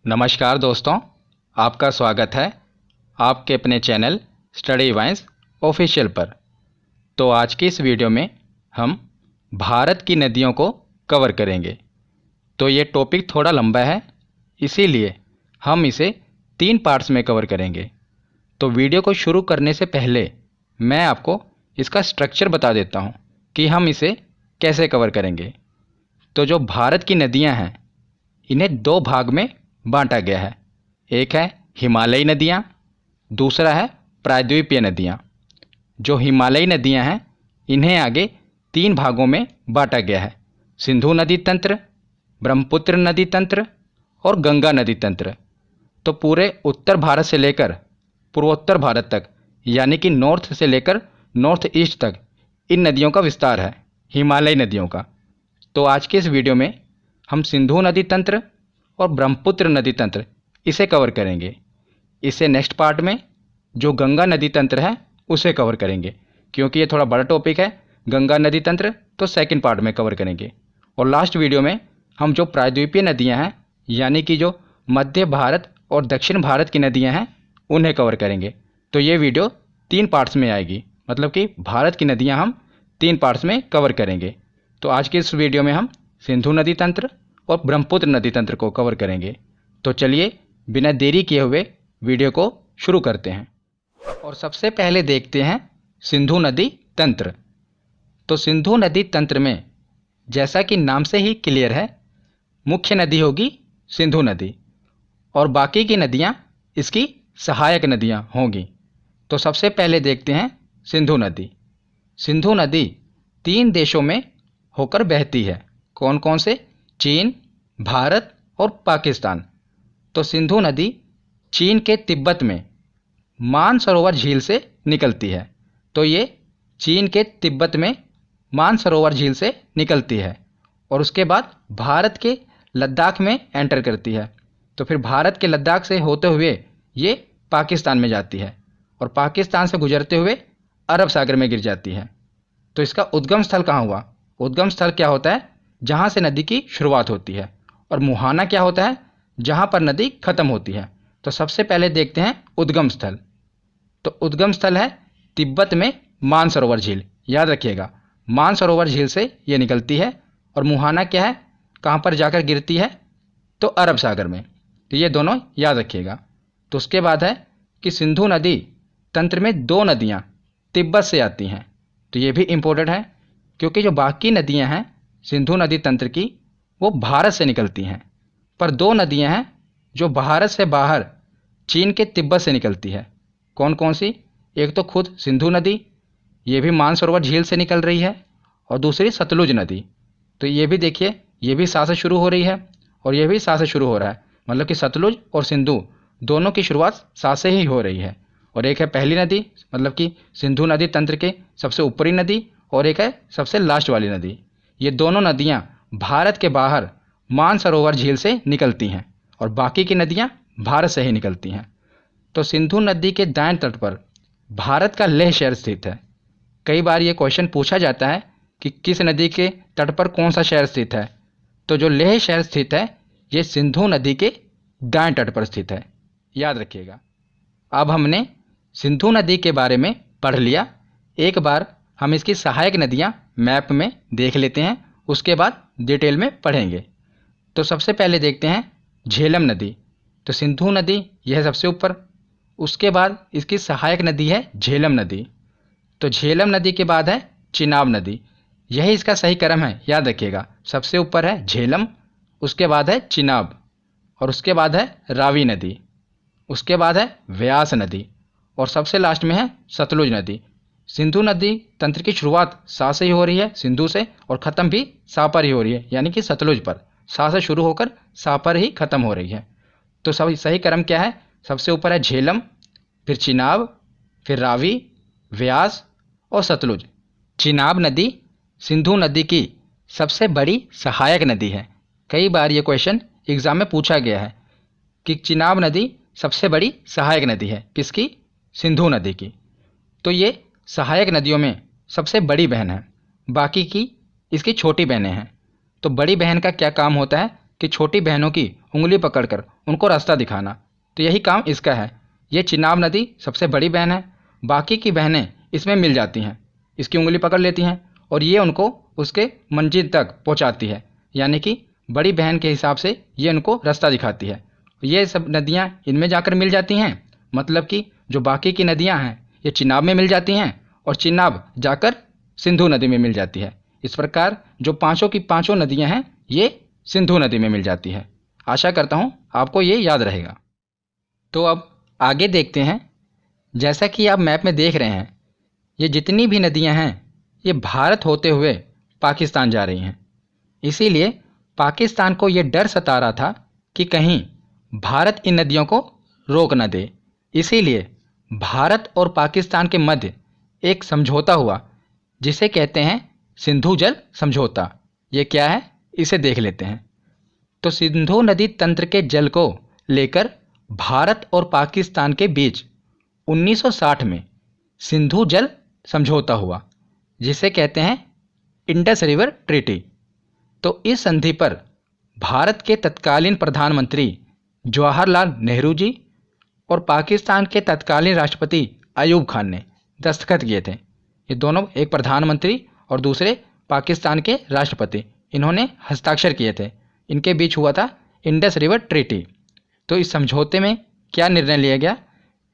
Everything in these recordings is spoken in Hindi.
नमस्कार दोस्तों, आपका स्वागत है आपके अपने चैनल स्टडी वाइन्स ऑफिशियल पर। तो आज की इस वीडियो में हम भारत की नदियों को कवर करेंगे। तो ये टॉपिक थोड़ा लंबा है, इसीलिए हम इसे 3 पार्ट्स में कवर करेंगे। तो वीडियो को शुरू करने से पहले मैं आपको इसका स्ट्रक्चर बता देता हूँ कि हम इसे कैसे कवर करेंगे। तो जो भारत की नदियाँ हैं, इन्हें 2 भाग में बांटा गया है। एक है हिमालयी नदियाँ, दूसरा है प्रायद्वीपीय नदियाँ। जो हिमालयी नदियाँ हैं, इन्हें आगे 3 भागों में बांटा गया है: सिंधु नदी तंत्र, ब्रह्मपुत्र नदी तंत्र और गंगा नदी तंत्र। तो पूरे उत्तर भारत से लेकर पूर्वोत्तर भारत तक, यानी कि नॉर्थ से लेकर नॉर्थ ईस्ट तक इन नदियों का विस्तार है, हिमालयी नदियों का। तो आज के इस वीडियो में हम सिंधु नदी तंत्र और ब्रह्मपुत्र नदी तंत्र इसे कवर करेंगे। इससे नेक्स्ट पार्ट में जो गंगा नदी तंत्र है उसे कवर करेंगे, क्योंकि ये थोड़ा बड़ा टॉपिक है। गंगा नदी तंत्र तो सेकंड पार्ट में कवर करेंगे। और लास्ट वीडियो में हम जो प्रायद्वीपीय नदियां हैं, यानी कि जो मध्य भारत और दक्षिण भारत की नदियां हैं, उन्हें कवर करेंगे। तो ये वीडियो 3 पार्ट्स में आएगी, मतलब कि भारत की नदियाँ हम 3 पार्ट्स में कवर करेंगे। तो आज की इस वीडियो में हम सिंधु नदी तंत्र और ब्रह्मपुत्र नदी तंत्र को कवर करेंगे। तो चलिए बिना देरी किए हुए वीडियो को शुरू करते हैं। और सबसे पहले देखते हैं सिंधु नदी तंत्र। तो सिंधु नदी तंत्र में, जैसा कि नाम से ही क्लियर है, मुख्य नदी होगी सिंधु नदी और बाकी की नदियाँ इसकी सहायक नदियाँ होंगी। तो सबसे पहले देखते हैं सिंधु नदी। सिंधु नदी 3 देशों में होकर बहती है। कौन कौन से? चीन, भारत और पाकिस्तान। तो सिंधु नदी चीन के तिब्बत में मानसरोवर झील से निकलती है। तो ये चीन के तिब्बत में मानसरोवर झील से निकलती है और उसके बाद भारत के लद्दाख में एंटर करती है। तो फिर भारत के लद्दाख से होते हुए ये पाकिस्तान में जाती है और पाकिस्तान से गुजरते हुए अरब सागर में गिर जाती है। तो इसका उद्गम स्थल कहाँ हुआ? उद्गम स्थल क्या होता है? जहाँ से नदी की शुरुआत होती है। और मुहाना क्या होता है? जहाँ पर नदी खत्म होती है। तो सबसे पहले देखते हैं उद्गम स्थल। तो उद्गम स्थल है तिब्बत में मानसरोवर झील। याद रखिएगा, मानसरोवर झील से ये निकलती है। और मुहाना क्या है? कहाँ पर जाकर गिरती है? तो अरब सागर में। तो ये दोनों याद रखिएगा। तो उसके बाद है कि सिंधु नदी तंत्र में 2 नदियाँ तिब्बत से आती हैं। तो ये भी इम्पोर्टेंट है, क्योंकि जो बाकी नदियाँ हैं सिंधु नदी तंत्र की, वो भारत से निकलती हैं। पर 2 नदियाँ हैं जो भारत से बाहर चीन के तिब्बत से निकलती है। कौन कौन सी? एक तो खुद सिंधु नदी, ये भी मानसरोवर झील से निकल रही है, और दूसरी सतलुज नदी। तो ये भी देखिए, ये भी सा से शुरू हो रही है और ये भी सा से शुरू हो रहा है। मतलब कि सतलुज और सिंधु दोनों की शुरुआत सा से ही हो रही है। और एक है पहली नदी, मतलब कि सिंधु नदी तंत्र के सबसे ऊपरी नदी, और एक है सबसे लास्ट वाली नदी। ये दोनों नदियाँ भारत के बाहर मानसरोवर झील से निकलती हैं और बाकी की नदियाँ भारत से ही निकलती हैं। तो सिंधु नदी के दाएं तट पर भारत का लेह शहर स्थित है। कई बार ये क्वेश्चन पूछा जाता है कि किस नदी के तट पर कौन सा शहर स्थित है। तो जो लेह शहर स्थित है, ये सिंधु नदी के दाएं तट पर स्थित है। याद रखिएगा। अब हमने सिंधु नदी के बारे में पढ़ लिया। एक बार हम इसकी सहायक नदियाँ मैप में देख लेते हैं, उसके बाद डिटेल में पढ़ेंगे। तो सबसे पहले देखते हैं झेलम नदी। तो सिंधु नदी यह सबसे ऊपर, उसके बाद इसकी सहायक नदी है झेलम नदी। तो झेलम नदी के बाद है चिनाब नदी। यही इसका सही क्रम है, याद रखिएगा। सबसे ऊपर है झेलम, उसके बाद है चिनाब, और उसके बाद है रावी नदी, उसके बाद है व्यास नदी, और सबसे लास्ट में है सतलुज नदी। सिंधु नदी तंत्र की शुरुआत सा से ही हो रही है, सिंधु से, और ख़त्म भी सा पर ही हो रही है, यानी कि सतलुज पर। सा से शुरू होकर सा पर ही ख़त्म हो रही है। तो सही क्रम क्या है? सबसे ऊपर है झेलम, फिर चिनाब, फिर रावी, व्यास और सतलुज। चिनाब नदी सिंधु नदी की सबसे बड़ी सहायक नदी है। कई बार ये क्वेश्चन एग्जाम में पूछा गया है कि चिनाब नदी सबसे बड़ी सहायक नदी है किसकी? सिंधु नदी की। तो ये सहायक नदियों में सबसे बड़ी बहन है, बाकी की इसकी छोटी बहनें हैं। तो बड़ी बहन का क्या काम होता है कि छोटी बहनों की उंगली पकड़कर उनको रास्ता दिखाना। तो यही काम इसका है। ये चिनाब नदी सबसे बड़ी बहन है, बाकी की बहनें इसमें मिल जाती हैं, इसकी उंगली पकड़ लेती हैं और ये उनको उसके मंजिल तक पहुंचाती है। यानी कि बड़ी बहन के हिसाब से ये उनको रास्ता दिखाती है। ये सब नदियाँ इनमें जाकर मिल जाती हैं, मतलब कि जो बाकी की नदियाँ हैं ये चिनाब में मिल जाती हैं और चिनाब जाकर सिंधु नदी में मिल जाती है। इस प्रकार जो पांचों की पांचों नदियाँ हैं ये सिंधु नदी में मिल जाती है। आशा करता हूँ आपको ये याद रहेगा। तो अब आगे देखते हैं। जैसा कि आप मैप में देख रहे हैं, ये जितनी भी नदियाँ हैं ये भारत होते हुए पाकिस्तान जा रही हैं। इसीलिए पाकिस्तान को ये डर सता रहा था कि कहीं भारत इन नदियों को रोक न दे। इसीलिए भारत और पाकिस्तान के मध्य एक समझौता हुआ जिसे कहते हैं सिंधु जल समझौता। ये क्या है इसे देख लेते हैं। तो सिंधु नदी तंत्र के जल को लेकर भारत और पाकिस्तान के बीच 1960 में सिंधु जल समझौता हुआ जिसे कहते हैं इंडस रिवर ट्रीटी। तो इस संधि पर भारत के तत्कालीन प्रधानमंत्री जवाहरलाल नेहरू जी और पाकिस्तान के तत्कालीन राष्ट्रपति अयूब खान ने दस्तखत किए थे। ये दोनों, एक प्रधानमंत्री और दूसरे पाकिस्तान के राष्ट्रपति, इन्होंने हस्ताक्षर किए थे। इनके बीच हुआ था इंडस रिवर ट्रीटी। तो इस समझौते में क्या निर्णय लिया गया?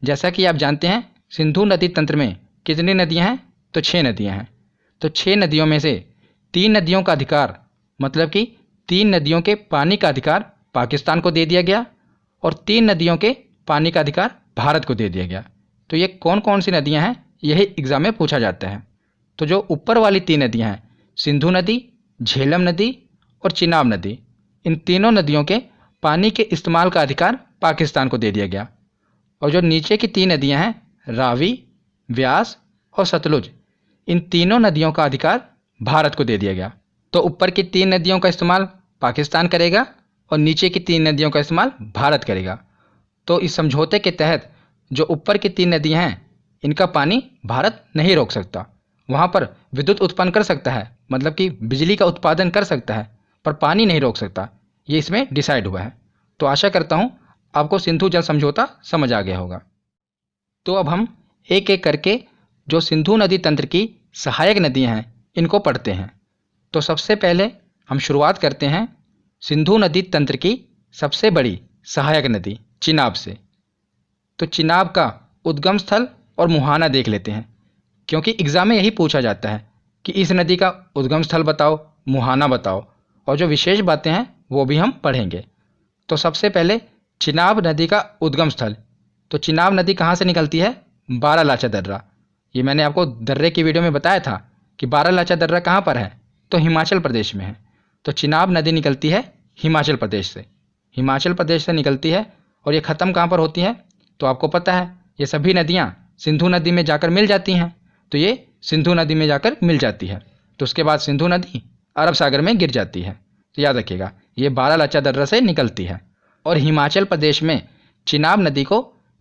जैसा कि आप जानते हैं सिंधु नदी तंत्र में कितनी नदियां हैं? तो 6 नदियां हैं। तो 6 नदियों में से 3 नदियों का अधिकार, मतलब कि 3 नदियों के पानी का अधिकार पाकिस्तान को दे दिया गया और 3 नदियों के पानी का अधिकार भारत को दे दिया गया। तो ये कौन कौन सी नदियां हैं यही एग्जाम में पूछा जाता है। तो जो ऊपर वाली 3 नदियां हैं, सिंधु नदी, झेलम नदी और चिनाब नदी, इन तीनों नदियों के पानी के इस्तेमाल का अधिकार पाकिस्तान को दे दिया गया। और जो नीचे की 3 नदियां हैं, रावी, व्यास और सतलुज, इन तीनों नदियों का अधिकार भारत को दे दिया गया। तो ऊपर की 3 नदियों का इस्तेमाल पाकिस्तान करेगा और नीचे की 3 नदियों का इस्तेमाल भारत करेगा। तो इस समझौते के तहत जो ऊपर की 3 नदियां हैं इनका पानी भारत नहीं रोक सकता। वहाँ पर विद्युत उत्पन्न कर सकता है, मतलब कि बिजली का उत्पादन कर सकता है, पर पानी नहीं रोक सकता। ये इसमें डिसाइड हुआ है। तो आशा करता हूँ आपको सिंधु जल समझौता समझ आ गया होगा। तो अब हम एक एक करके जो सिंधु नदी तंत्र की सहायक नदियाँ हैं इनको पढ़ते हैं। तो सबसे पहले हम शुरुआत करते हैं सिंधु नदी तंत्र की सबसे बड़ी सहायक नदी चिनाब से। तो चिनाब का उद्गम स्थल और मुहाना देख लेते हैं, क्योंकि एग्जाम में यही पूछा जाता है कि इस नदी का उद्गम स्थल बताओ, मुहाना बताओ, और जो विशेष बातें हैं वो भी हम पढ़ेंगे। तो सबसे पहले चिनाब नदी का उद्गम स्थल। तो चिनाब नदी कहाँ से निकलती है? बारालाचा दर्रा। ये मैंने आपको दर्रे की वीडियो में बताया था कि बारालाचा दर्रा कहाँ पर है, तो हिमाचल प्रदेश में है। तो चिनाब नदी निकलती है हिमाचल प्रदेश से। हिमाचल प्रदेश से निकलती है और ये ख़त्म कहाँ पर होती है? तो आपको पता है ये सभी नदियाँ सिंधु नदी में जाकर मिल जाती हैं। तो ये सिंधु नदी में जाकर मिल जाती है। तो उसके बाद सिंधु नदी अरब सागर में गिर जाती है। तो याद रखिएगा ये बारालाचा दर्रा से निकलती है। और हिमाचल प्रदेश में चिनाब नदी को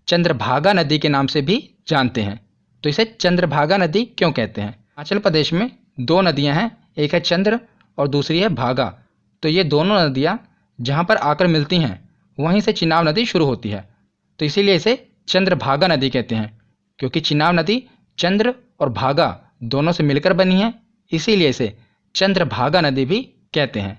चंद्रभागा नदी के नाम से भी जानते हैं। तो इसे चंद्रभागा नदी क्यों कहते हैं? हिमाचल प्रदेश में 2 नदियां हैं, एक है चंद्र और दूसरी है भागा। तो ये दोनों नदियां जहां पर आकर मिलती हैं वहीं से चिनाब नदी शुरू होती है। तो इसीलिए इसे चंद्रभागा नदी कहते हैं, क्योंकि चिनाब नदी चंद्र और भागा दोनों से मिलकर बनी है, इसीलिए इसे चंद्रभागा नदी भी कहते हैं।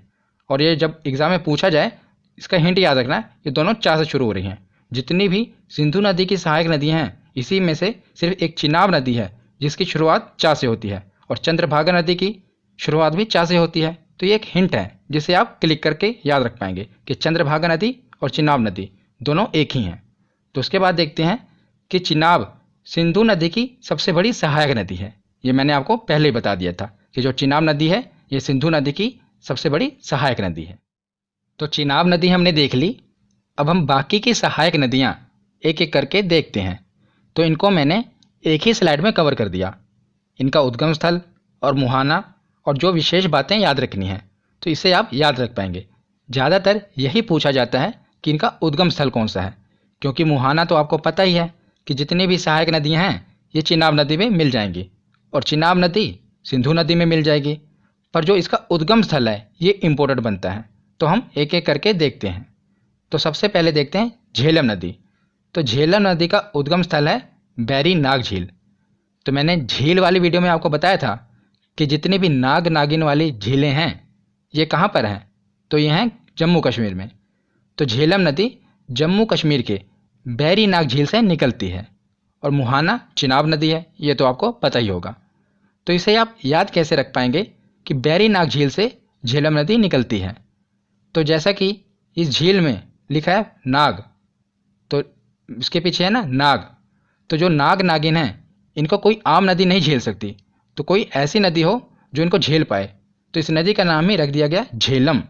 और ये जब एग्जाम में पूछा जाए इसका हिंट याद रखना, ये दोनों चा से शुरू हो रही हैं। जितनी भी सिंधु नदी की सहायक नदियां हैं इसी में से सिर्फ एक चिनाब नदी है जिसकी शुरुआत चा से होती है, और चंद्रभागा नदी की शुरुआत भी चा से होती है। तो ये एक हिंट है जिसे आप क्लिक करके याद रख पाएंगे कि चंद्रभागा नदी और चिनाब नदी दोनों एक ही हैं। तो उसके बाद देखते हैं कि चिनाब सिंधु नदी की सबसे बड़ी सहायक नदी है। ये मैंने आपको पहले ही बता दिया था कि जो चिनाब नदी है ये सिंधु नदी की सबसे बड़ी सहायक नदी है। तो चिनाब नदी हमने देख ली। अब हम बाकी की सहायक नदियाँ एक एक करके देखते हैं। तो इनको मैंने एक ही स्लाइड में कवर कर दिया, इनका उद्गम स्थल और मुहाना और जो विशेष बातें याद रखनी है, तो इसे आप याद रख पाएंगे। ज़्यादातर यही पूछा जाता है कि इनका उद्गम स्थल कौन सा है, क्योंकि मुहाना तो आपको पता ही है कि जितनी भी सहायक नदियाँ हैं ये चिनाब नदी में मिल जाएंगी और चिनाब नदी सिंधु नदी में मिल जाएगी। पर जो इसका उद्गम स्थल है ये इम्पोर्टेंट बनता है। तो हम एक एक करके देखते हैं। तो सबसे पहले देखते हैं झेलम नदी। तो झेलम नदी का उद्गम स्थल है बैरी नाग झील। तो मैंने झील वाली वीडियो में आपको बताया था कि जितनी भी नाग नागिन वाली झीलें हैं ये कहाँ पर हैं, तो ये हैं जम्मू कश्मीर में। तो झेलम नदी जम्मू कश्मीर के बैरी नाग झील से निकलती है और मुहाना चिनाब नदी है, ये तो आपको पता ही होगा। तो इसे आप याद कैसे रख पाएंगे कि बैरी नाग झील से झेलम नदी निकलती है। तो जैसा कि इस झील में लिखा है नाग, तो इसके पीछे है ना नाग, तो जो नाग नागिन हैं इनको कोई आम नदी नहीं झेल सकती, तो कोई ऐसी नदी हो जो इनको झेल पाए। तो इस नदी का नाम ही रख दिया गया झेलम।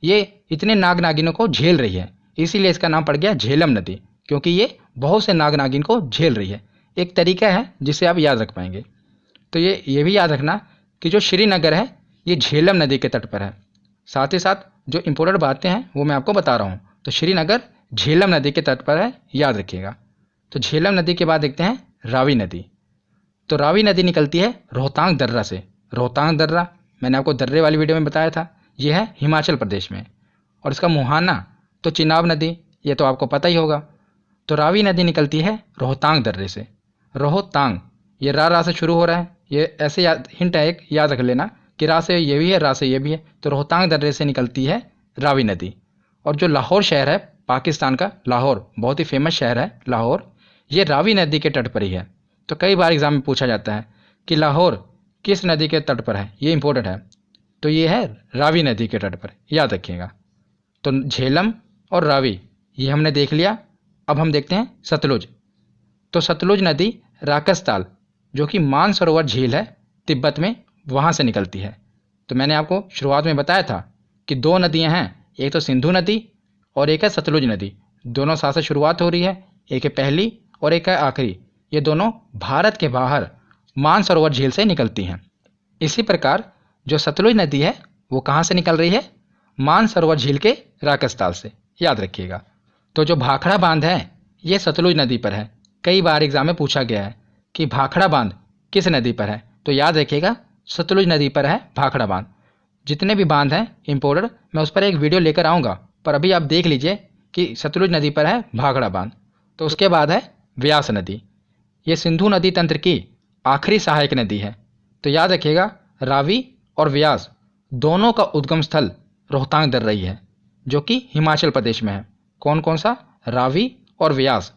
ये इतने नाग नागिनों को झेल रही है, इसीलिए इसका नाम पड़ गया झेलम नदी, क्योंकि ये बहुत से नाग नागिन को झेल रही है। एक तरीका है जिसे आप याद रख पाएंगे। तो ये भी याद रखना कि जो श्रीनगर है ये झेलम नदी के तट पर है। साथ ही साथ जो इम्पोर्टेंट बातें हैं वो मैं आपको बता रहा हूँ। तो श्रीनगर झेलम नदी के तट पर है, याद रखिएगा। तो झेलम नदी के बाद देखते हैं रावी नदी। तो रावी नदी निकलती है रोहतांग दर्रा से। रोहतांग दर्रा मैंने आपको दर्रे वाली वीडियो में बताया था, ये है हिमाचल प्रदेश में। और इसका मुहाना तो चिनाब नदी, ये तो आपको पता ही होगा। तो रावी नदी निकलती है रोहतांग दर्रे से। रोहतांग ये रा से शुरू हो रहा है, ये ऐसे हिंट है एक, याद रख लेना कि रा से ये भी है, रा से ये भी है। तो रोहतांग दर्रे से निकलती है रावी नदी। और जो लाहौर शहर है पाकिस्तान का, लाहौर बहुत ही फेमस शहर है लाहौर, ये रावी नदी के तट पर ही है। तो कई बार एग्जाम में पूछा जाता है कि लाहौर किस नदी के तट पर है, ये इंपॉर्टेंट है। तो ये है रावी नदी के तट पर, याद रखिएगा। तो झेलम और रावी ये हमने देख लिया। अब हम देखते हैं सतलुज। तो सतलुज नदी राकसताल जो कि मानसरोवर झील है तिब्बत में, वहाँ से निकलती है। तो मैंने आपको शुरुआत में बताया था कि दो नदियाँ हैं, एक तो सिंधु नदी और एक है सतलुज नदी। दोनों साथ से शुरुआत हो रही है, एक है पहली और एक है आखिरी। ये दोनों भारत के बाहर मानसरोवर झील से निकलती हैं। इसी प्रकार जो सतलुज नदी है वो कहाँ से निकल रही है, मानसरोवर झील के राकसताल से, याद रखिएगा। तो जो भाखड़ा बांध है ये सतलुज नदी पर है। कई बार एग्जाम में पूछा गया है कि भाखड़ा बांध किस नदी पर है, तो याद रखिएगा सतलुज नदी पर है भाखड़ा बांध। जितने भी बांध हैं इम्पोर्टेंट, मैं उस पर एक वीडियो लेकर आऊँगा, पर अभी आप देख लीजिए कि सतलुज नदी पर है भाखड़ा बांध। तो उसके बाद है व्यास नदी। ये सिंधु नदी तंत्र की आखिरी सहायक नदी है। तो याद रखिएगा रावी और व्यास दोनों का उद्गम स्थल रोहतांग दर्रा ही है, जो कि हिमाचल प्रदेश में है। कौन कौन सा, रावी और व्यास।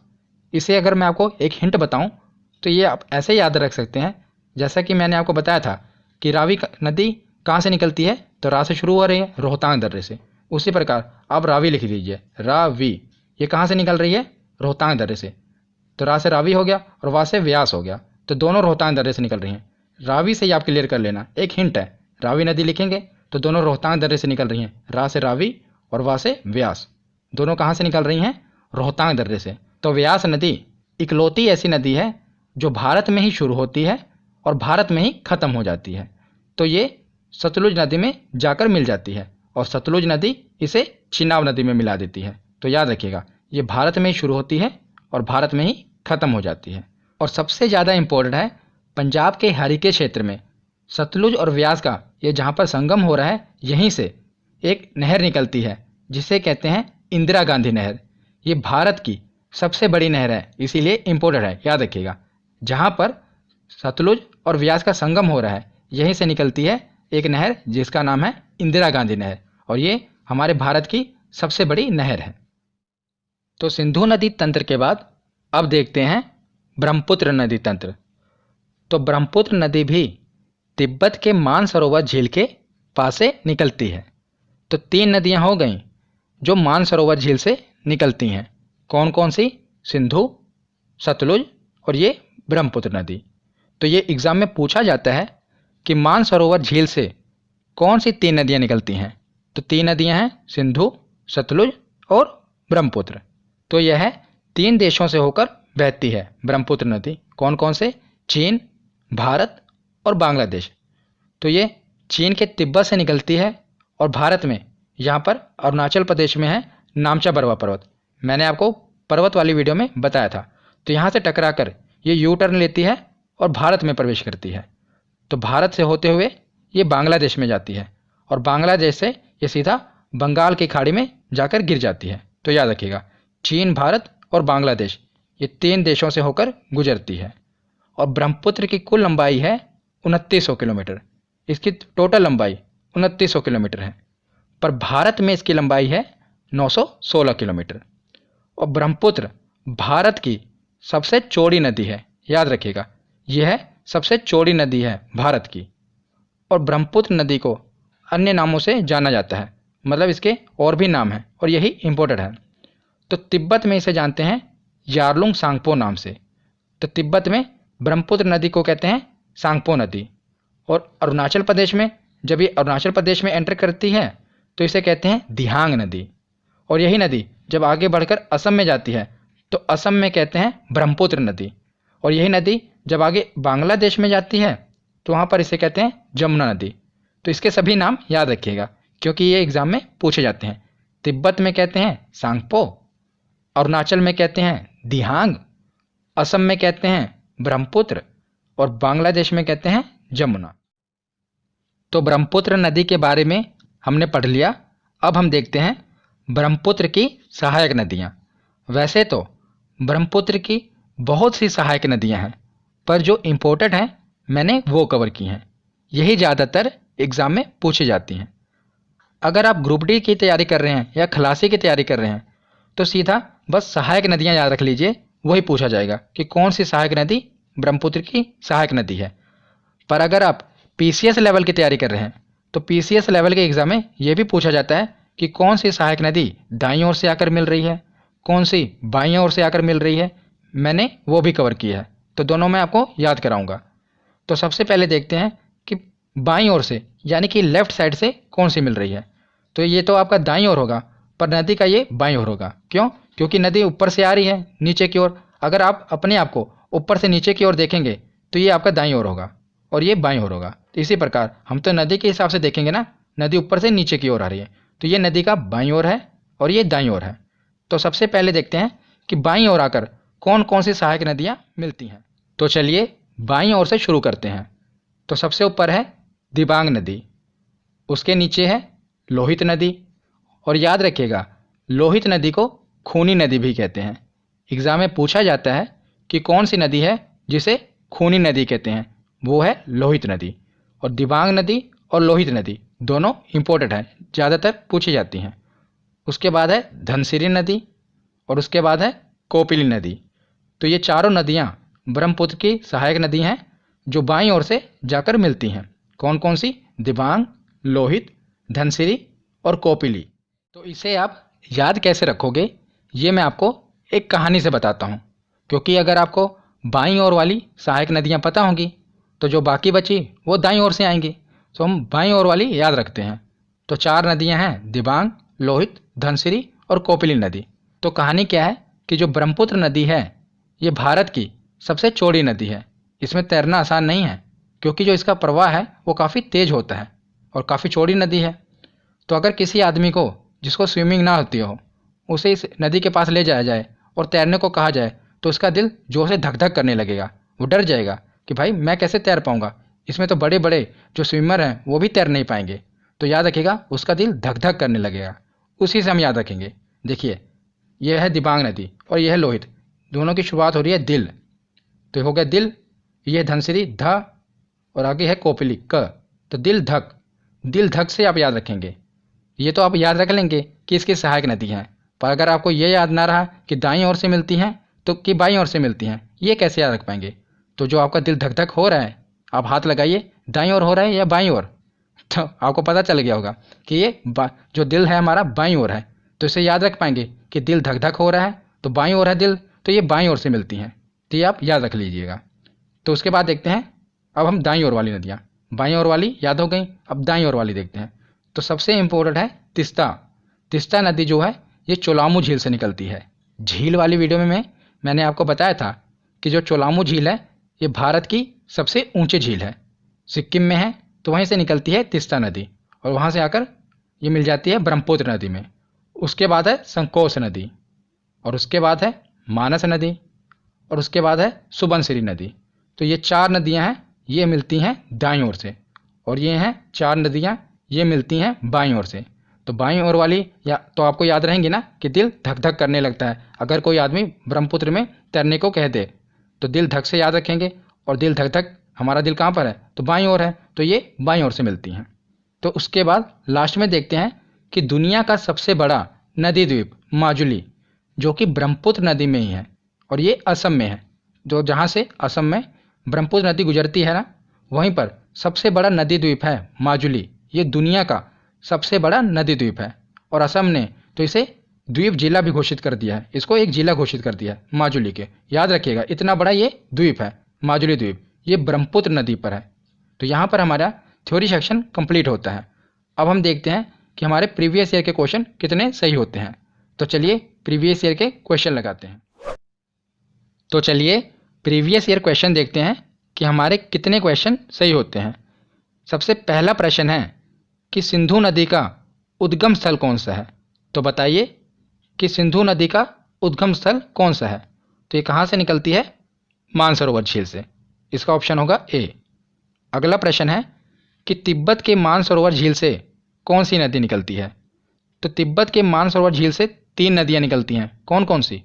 इसे अगर मैं आपको एक हिंट बताऊं तो ये आप ऐसे याद रख सकते हैं, जैसा कि मैंने आपको बताया था कि रावी नदी कहाँ से निकलती है, तो रा से शुरू हो रही है रोहतांग दर्रे से। उसी प्रकार आप रावी लिख लीजिए, रावी ये कहाँ से निकल रही है, रोहतांग दर्रे से। तो रा से रावी हो गया और वा से व्यास हो गया, तो दोनों रोहतांग दर्रे से निकल रही हैं। रावी से ही आप क्लियर कर लेना, एक हिंट है, रावी नदी लिखेंगे तो दोनों रोहतांग दर्रे से निकल रही हैं। रा से रावी और वा से व्यास, दोनों कहाँ से निकल रही हैं, रोहतांग दर्रे से। तो व्यास नदी इकलौती ऐसी नदी है जो भारत में ही शुरू होती है और भारत में ही ख़त्म हो जाती है। तो ये सतलुज नदी में जाकर मिल जाती है और सतलुज नदी इसे चिनाब नदी में मिला देती है। तो याद रखिएगा ये भारत में ही शुरू होती है और भारत में ही ख़त्म हो जाती है। और सबसे ज़्यादा इम्पोर्टेंट है पंजाब के हरिके क्षेत्र में सतलुज और व्यास का ये जहाँ पर संगम हो रहा है, यहीं से एक नहर निकलती है जिसे कहते हैं इंदिरा गांधी नहर। ये भारत की सबसे बड़ी नहर है, इसीलिए इम्पोर्टेंट है, याद रखिएगा। जहाँ पर सतलुज और व्यास का संगम हो रहा है यहीं से निकलती है एक नहर जिसका नाम है इंदिरा गांधी नहर, और ये हमारे भारत की सबसे बड़ी नहर है। तो सिंधु नदी तंत्र के बाद अब देखते हैं ब्रह्मपुत्र नदी तंत्र। तो ब्रह्मपुत्र नदी भी तिब्बत के मानसरोवर झील के पास से निकलती है। तो तीन नदियां हो गईं जो मानसरोवर झील से निकलती हैं। कौन कौन सी, सिंधु, सतलुज और ये ब्रह्मपुत्र नदी। तो ये एग्ज़ाम में पूछा जाता है कि मानसरोवर झील से कौन सी तीन नदियां निकलती हैं। तो तीन नदियां हैं सिंधु, सतलुज और ब्रह्मपुत्र। तो यह है तीन देशों से होकर बहती है ब्रह्मपुत्र नदी। कौन कौन से, चीन, भारत और बांग्लादेश। तो ये चीन के तिब्बत से निकलती है और भारत में यहाँ पर अरुणाचल प्रदेश में है नामचा बरवा पर्वत। मैंने आपको पर्वत वाली वीडियो में बताया था। तो यहाँ से टकराकर ये यू टर्न लेती है और भारत में प्रवेश करती है। तो भारत से होते हुए ये बांग्लादेश में जाती है और बांग्लादेश से ये सीधा बंगाल की खाड़ी में जाकर गिर जाती है। तो याद रखिएगा चीन, भारत और बांग्लादेश, ये 3 देशों से होकर गुजरती है। और ब्रह्मपुत्र की कुल लंबाई है 2900 किलोमीटर। इसकी टोटल लंबाई 2900 किलोमीटर है, पर भारत में इसकी लंबाई है 916 किलोमीटर। और ब्रह्मपुत्र भारत की सबसे चौड़ी नदी है, याद रखिएगा यह सबसे चौड़ी नदी है भारत की। और ब्रह्मपुत्र नदी को अन्य नामों से जाना जाता है, मतलब इसके और भी नाम हैं और यही इम्पोर्टेंट है। तो तिब्बत में इसे जानते हैं यारलुंग सांगपो नाम से। तो तिब्बत में ब्रह्मपुत्र नदी को कहते हैं सांगपो नदी। और अरुणाचल प्रदेश में, जब ये अरुणाचल प्रदेश में एंटर करती है तो इसे कहते हैं दिहांग नदी। और यही नदी जब आगे बढ़कर असम में जाती है तो असम में कहते हैं ब्रह्मपुत्र नदी। और यही नदी जब आगे बांग्लादेश में जाती है तो वहाँ पर इसे कहते हैं जमुना नदी। तो इसके सभी नाम याद रखिएगा क्योंकि ये एग्जाम में पूछे जाते हैं। तिब्बत में कहते हैं सांगपो, अरुणाचल में कहते हैं दिहांग, असम में कहते हैं ब्रह्मपुत्र और बांग्लादेश में कहते हैं जमुना। तो ब्रह्मपुत्र नदी के बारे में हमने पढ़ लिया। अब हम देखते हैं ब्रह्मपुत्र की सहायक नदियाँ। वैसे तो ब्रह्मपुत्र की बहुत सी सहायक नदियाँ हैं, पर जो इम्पोर्टेंट हैं मैंने वो कवर की हैं। यही ज़्यादातर एग्ज़ाम में पूछी जाती हैं। अगर आप ग्रुप डी की तैयारी कर रहे हैं या खलासी की तैयारी कर रहे हैं तो सीधा बस सहायक नदियाँ याद रख लीजिए, वही पूछा जाएगा कि कौन सी सहायक नदी ब्रह्मपुत्र की सहायक नदी है। पर अगर आप पीसीएस लेवल की तैयारी कर रहे हैं तो पीसीएस लेवल के एग्ज़ाम में ये भी पूछा जाता है कि कौन सी सहायक नदी दाईं ओर से आकर मिल रही है, कौन सी बाईं ओर से आकर मिल रही है। मैंने वो भी कवर किया है, तो दोनों मैं आपको याद कराऊंगा। तो सबसे पहले देखते हैं कि बाईं ओर से यानी कि लेफ्ट साइड से कौन सी मिल रही है। तो ये तो आपका दाईं ओर होगा, पर नदी का ये बाईं ओर होगा। क्यों? क्योंकि नदी ऊपर से आ रही है नीचे की ओर। अगर आप अपने आप को ऊपर से नीचे की ओर देखेंगे तो ये आपका दाईं ओर होगा और ये बाईं ओर होगा। तो इसी प्रकार हम तो नदी के हिसाब से देखेंगे ना, नदी ऊपर से नीचे की ओर आ रही है तो ये नदी का बाईं ओर है और ये दाईं ओर है। तो सबसे पहले देखते हैं कि बाईं ओर आकर कौन कौन सी सहायक नदियाँ मिलती हैं। तो चलिए बाईं ओर से शुरू करते हैं। तो सबसे ऊपर है दिबांग नदी, उसके नीचे है लोहित नदी। और याद रखिएगा लोहित नदी को खूनी नदी भी कहते हैं। एग्ज़ाम में पूछा जाता है कि कौन सी नदी है जिसे खूनी नदी कहते हैं, वो है लोहित नदी। और दिबांग नदी और लोहित नदी दोनों इम्पोर्टेंट हैं, ज़्यादातर पूछी जाती हैं। उसके बाद है धनसिरी नदी और उसके बाद है कोपिली नदी। तो ये चारों नदियाँ ब्रह्मपुत्र की सहायक नदी हैं जो बाईं ओर से जाकर मिलती हैं। कौन कौन सी? दिबांग, लोहित, धनसिरी और कोपिली। तो इसे आप याद कैसे रखोगे ये मैं आपको एक कहानी से बताता हूँ, क्योंकि अगर आपको बाईं ओर वाली सहायक नदियाँ पता होंगी तो जो बाकी बची वो दाईं ओर से आएंगी। तो हम बाईं ओर वाली याद रखते हैं। तो 4 नदियाँ हैं दिबांग, लोहित, धनसिरी और कोपिली नदी। तो कहानी क्या है कि जो ब्रह्मपुत्र नदी है ये भारत की सबसे चौड़ी नदी है। इसमें तैरना आसान नहीं है क्योंकि जो इसका प्रवाह है वो काफ़ी तेज होता है और काफ़ी चौड़ी नदी है। तो अगर किसी आदमी को जिसको स्विमिंग ना होती हो उसे इस नदी के पास ले जाया जाए और तैरने को कहा जाए तो उसका दिल जोर से धक धक करने लगेगा। वो डर जाएगा कि भाई मैं कैसे तैर पाऊँगा, इसमें तो बड़े बड़े जो स्विमर हैं वो भी तैर नहीं पाएंगे। तो याद रखिएगा उसका दिल धक धक करने लगेगा। उसी से हम याद रखेंगे। देखिए यह है दिबांग नदी और यह है लोहित, दोनों की शुरुआत हो रही है दिल। तो हो गया दिल, यह धनसिरी ध और आगे है कोपिली क। तो दिल धक, दिल धक से आप याद रखेंगे। ये तो आप याद रख लेंगे कि इसकी सहायक नदी हैं, पर अगर आपको ये याद ना रहा कि दाईं ओर से मिलती हैं तो कि बाईं ओर से मिलती हैं, ये कैसे याद रख पाएंगे। तो जो आपका दिल धक धक हो रहा है आप हाथ लगाइए, दाईं ओर हो रहा है या बाईं ओर। तो आपको पता चल गया होगा कि ये जो दिल है हमारा बाईं ओर है। तो इसे याद रख पाएंगे कि दिल धक धक हो रहा है तो बाईं ओर है दिल, तो ये बाईं ओर से मिलती हैं। तो ये आप याद रख लीजिएगा। तो उसके बाद देखते हैं अब हम दाईं ओर वाली नदियाँ। बाईं ओर वाली याद हो गई, अब दाईं ओर वाली देखते हैं। तो सबसे इम्पोर्टेंट है तिस्ता। तिस्ता नदी जो है ये चोलामू झील से निकलती है। झील वाली वीडियो में मैंने आपको बताया था कि जो चोलामू झील है ये भारत की सबसे ऊंची झील है, सिक्किम में है। तो वहीं से निकलती है तिस्ता नदी और वहाँ से आकर ये मिल जाती है ब्रह्मपुत्र नदी में। उसके बाद है संकोश नदी और उसके बाद है मानस नदी और उसके बाद है सुबनसिरी नदी। तो ये 4 नदियाँ हैं, ये मिलती हैं दाईं ओर से और ये हैं 4 नदियाँ, ये मिलती हैं बाईं ओर से। तो बाईं ओर वाली या तो आपको याद रहेंगी ना कि दिल धक धक करने लगता है। अगर कोई आदमी ब्रह्मपुत्र में तैरने को कह दे तो दिल धक से याद रखेंगे, और दिल धक धक हमारा दिल कहाँ पर है, तो बाईं ओर है, तो ये बाईं ओर से मिलती हैं। तो उसके बाद लास्ट में देखते हैं कि दुनिया का सबसे बड़ा नदी द्वीप माजुली, जो कि ब्रह्मपुत्र नदी में ही है और ये असम में है। जो जहाँ से असम में ब्रह्मपुत्र नदी गुजरती है ना, वहीं पर सबसे बड़ा नदी द्वीप है माजुली। ये दुनिया का सबसे बड़ा नदी द्वीप है और असम ने तो इसे द्वीप जिला भी घोषित कर दिया है। इसको एक जिला घोषित कर दिया है माजुली के। याद रखिएगा, इतना बड़ा ये द्वीप है माजुली द्वीप, ये ब्रह्मपुत्र नदी पर है। तो यहाँ पर हमारा थ्योरी सेक्शन कंप्लीट होता है। अब हम देखते हैं कि हमारे प्रीवियस ईयर के क्वेश्चन कितने सही होते हैं। तो चलिए प्रीवियस ईयर के क्वेश्चन लगाते हैं। तो चलिए प्रीवियस ईयर क्वेश्चन देखते हैं कि हमारे कितने क्वेश्चन सही होते हैं। सबसे पहला प्रश्न है कि सिंधु नदी का उद्गम स्थल कौन सा है। तो बताइए कि सिंधु नदी का उद्गम स्थल कौन सा है। तो ये कहाँ से निकलती है, मानसरोवर झील से। इसका ऑप्शन होगा ए। अगला प्रश्न है कि तिब्बत के मानसरोवर झील से कौन सी नदी निकलती है। तो तिब्बत के मानसरोवर झील से 3 नदियाँ निकलती हैं। कौन कौन सी,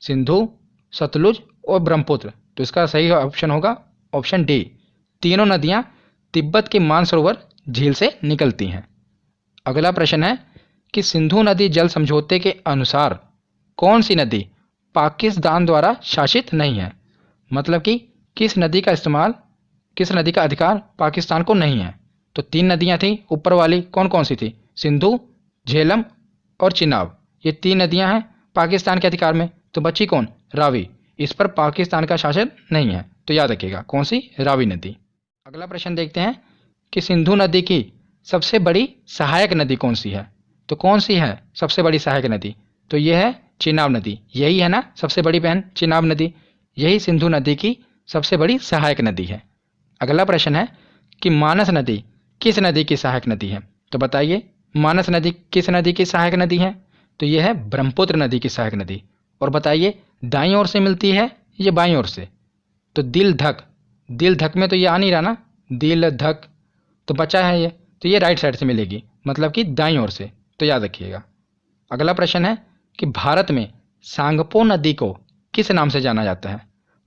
सिंधु, सतलुज और ब्रह्मपुत्र। तो इसका सही ऑप्शन होगा ऑप्शन डी, तीनों नदियाँ तिब्बत के मानसरोवर झील से निकलती हैं। अगला प्रश्न है कि सिंधु नदी जल समझौते के अनुसार कौन सी नदी पाकिस्तान द्वारा शासित नहीं है। मतलब कि किस नदी का अधिकार पाकिस्तान को नहीं है। तो 3 नदियां थी ऊपर वाली, कौन कौन सी थी, सिंधु, झेलम और चिनाब। ये 3 नदियां हैं पाकिस्तान के अधिकार में। तो बची कौन, रावी। इस पर पाकिस्तान का शासन नहीं है, तो याद रखिएगा कौन सी, रावी नदी। अगला प्रश्न देखते हैं कि सिंधु नदी की सबसे बड़ी सहायक नदी कौन सी है। तो कौन सी है सबसे बड़ी सहायक नदी, तो यह है चिनाब नदी। यही है ना सबसे बड़ी बहन चिनाब नदी, यही सिंधु नदी की सबसे बड़ी सहायक नदी है। अगला प्रश्न है कि मानस नदी किस नदी की सहायक नदी है। तो बताइए मानस नदी किस नदी की सहायक नदी है। तो यह है ब्रह्मपुत्र नदी की सहायक नदी। और बताइए दाईं ओर से मिलती है ये बाईं ओर से। तो दिल धक में तो ये आ नहीं रहा ना, दिल धक, तो बचा है ये, तो ये राइट साइड से मिलेगी, मतलब कि दाईं ओर से। तो याद रखिएगा। अगला प्रश्न है कि भारत में सांगपो नदी को किस नाम से जाना जाता है।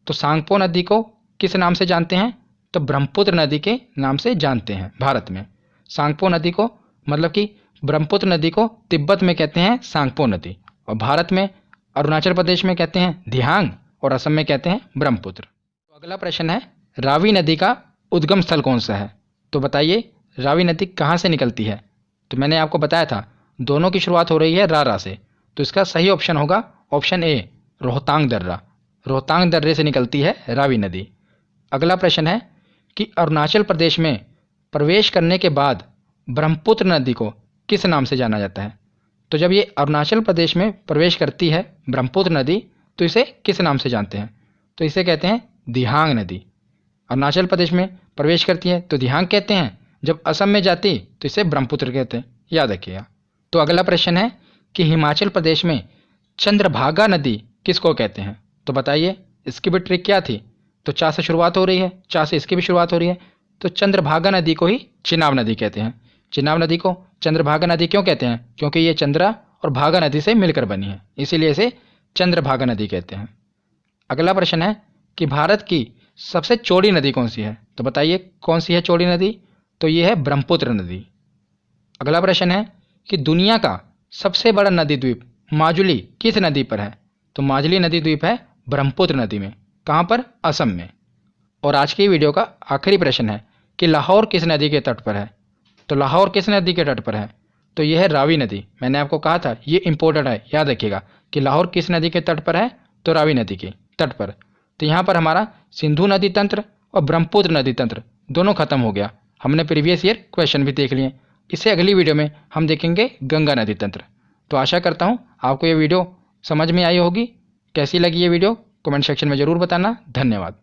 तो सांगपो नदी को किस नाम से जानते हैं, तो ब्रह्मपुत्र नदी के नाम से जानते हैं भारत में। सांगपो नदी को, मतलब कि ब्रह्मपुत्र नदी को तिब्बत में कहते हैं सांगपो नदी, और भारत में अरुणाचल प्रदेश में कहते हैं दिहांग, और असम में कहते हैं ब्रह्मपुत्र। तो अगला प्रश्न है रावी नदी का उद्गम स्थल कौन सा है। तो बताइए रावी नदी कहाँ से निकलती है। तो मैंने आपको बताया था दोनों की शुरुआत हो रही है रारा से। तो इसका सही ऑप्शन होगा ऑप्शन ए, रोहतांग दर्रा। रोहतांग दर्रे से निकलती है रावी नदी। अगला प्रश्न है कि अरुणाचल प्रदेश में प्रवेश करने के बाद ब्रह्मपुत्र नदी को किस नाम से जाना जाता है। तो जब ये अरुणाचल प्रदेश में प्रवेश करती है ब्रह्मपुत्र नदी, तो इसे किस नाम से जानते हैं। तो इसे कहते हैं दिहांग नदी। अरुणाचल प्रदेश में प्रवेश करती है तो दिहांग कहते हैं, जब असम में जाती तो इसे ब्रह्मपुत्र कहते हैं, याद रखिएगा। तो अगला प्रश्न है कि हिमाचल प्रदेश में चंद्रभागा नदी किसको कहते हैं। तो बताइए इसकी भी ट्रिक क्या थी। तो चा से शुरुआत हो रही है, चा से इसकी भी शुरुआत हो रही है, तो चंद्रभागा नदी को ही चिनाब नदी कहते हैं। चिनाब नदी को चंद्रभागा नदी क्यों कहते हैं, क्योंकि ये चंद्रा और भागा नदी से मिलकर बनी है, इसीलिए इसे चंद्रभागा नदी कहते हैं। अगला प्रश्न है कि भारत की सबसे चौड़ी नदी कौन सी है। तो बताइए कौन सी है चौड़ी नदी। तो ये है ब्रह्मपुत्र नदी। अगला प्रश्न है कि दुनिया का सबसे बड़ा नदी द्वीप माजुली किस नदी पर है। तो माजुली नदी द्वीप है ब्रह्मपुत्र नदी में। कहाँ पर, असम में। और आज की वीडियो का आखिरी प्रश्न है कि लाहौर किस नदी के तट पर है। तो लाहौर किस नदी के तट पर है। तो यह है रावी नदी। मैंने आपको कहा था ये इंपॉर्टेंट है, याद रखिएगा कि लाहौर किस नदी के तट पर है, तो रावी नदी के तट पर। तो यहाँ पर हमारा सिंधु नदी तंत्र और ब्रह्मपुत्र नदी तंत्र दोनों खत्म हो गया। हमने प्रीवियस ईयर क्वेश्चन भी देख लिए। इससे अगली वीडियो में हम देखेंगे गंगा नदी तंत्र। तो आशा करता हूँ आपको ये वीडियो समझ में आई होगी। कैसी लगी ये वीडियो कमेंट सेक्शन में ज़रूर बताना। धन्यवाद।